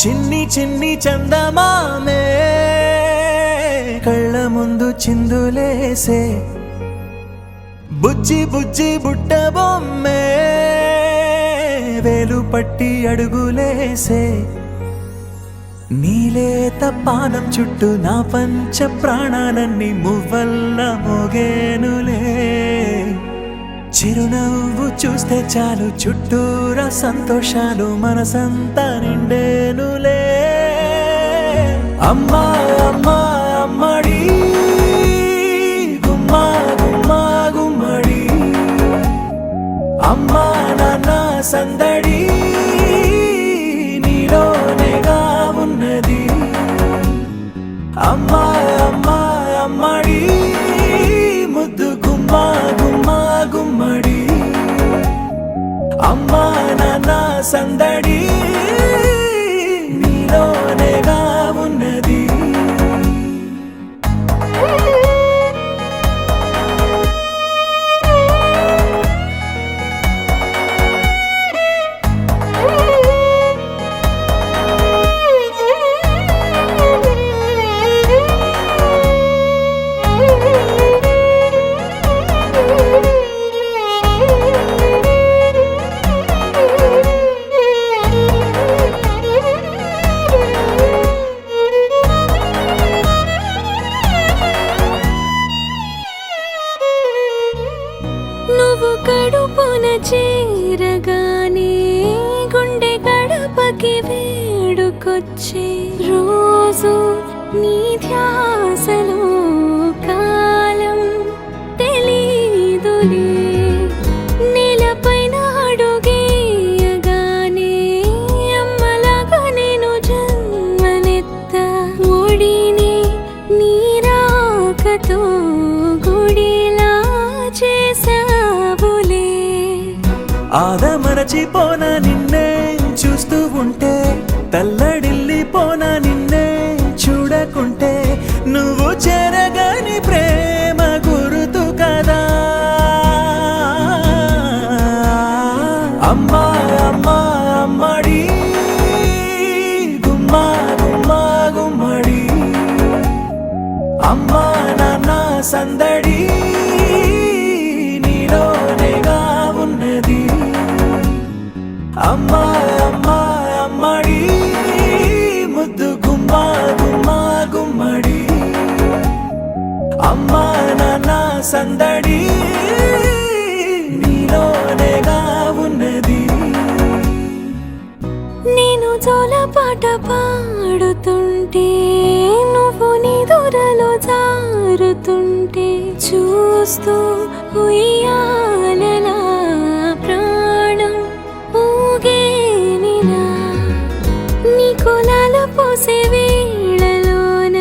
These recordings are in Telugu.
చిన్ని చిన్ని చందమామే కళ్ళ ముందు చిందులేసే బుజ్జి బుజ్జి బుట్ట బొమ్మే వేలు పట్టి అడుగులేసే నీలేత పానం చుట్టూ నా పంచ ప్రాణాలన్నీ మువ్వల్ల మోగేనులే చిరునవ్వు చూస్తే చాలు చుట్టూరా సంతోషాలు మనసంతా నిండేనులే అమ్మా అమ్మా అమ్మడి గుమ్మా గుమ్మా గుమ్మడి అమ్మా నాన్న సందడి నీలోనేగా ఉన్నది అమ్మా అమ్మా అమ్మడి ముద్దు గుమ్మా గుమ్మా గుమ్మడి అమ్మా నాన్న సందడి నీలోనేగా ఉన్నది నువ్వు కడుపున చేరగానే గుండె గడపకి వేడుకొచ్చే రోజు నీ ధ్యాసలో కాలం తెలీదులే నేలపైన అడుగేయగానే అమ్మలాగా నేను జన్మనెత్త ఒడిని నీ రాకతో గుడిలా చేసావులే ఆదమరచిపోన నిన్నే చూస్తూ ఉంటే తల్లడిల్లిపోన నిన్నే చూడకుంటే నువ్వు చెరగని ప్రేమ గురుతు కదా అమ్మా అమ్మా అమ్మడి గుమ్మా గుమ్మా గుమ్మడి అమ్మా నాన్న సందడి నీలోనేగా ఉన్నది అమ్మా అమ్మా అమ్మడి ముద్దు గుమ్మా గుమ్మా గుమ్మడి అమ్మా నాన్న సందడి నీలోనేగా ఉన్నది నేను జోలపాట పాడుతుంటే నువ్వు నిదురలో జారుతుంటే చూస్తూ ఉయ్యాలలా ప్రాణం ఊగేనిలా నీ కులాల పోసే వేళలోన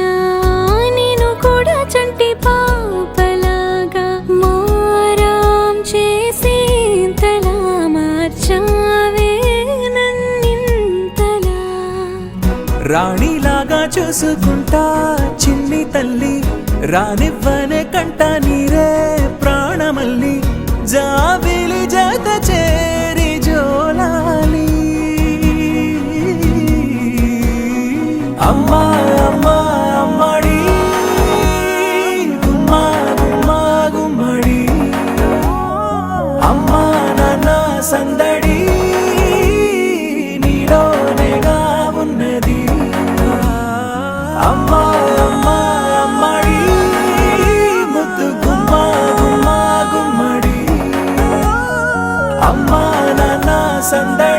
నేను కూడా చంటి పాపలాగా మారాం చేసేంతలా మార్చావే నన్నింతలా రాణిలాగా చూసుకుంటా చిన్ని తల్లి రానివ్వనే కంట నీరే ప్రాణమల్లి జాబిలి జత చేరి జోలాలి అమ్మా అమ్మా అమ్మడి గుమ్మా గుమ్మా గుమ్మడి అమ్మా నాన్న సందడి నీలోనేగా ఉన్నది అమ్మా అమ్మా అమ్మడి ముద్దు గుమ్మా గుమ్మా గుమ్మడి అమ్మా నాన్న సందడి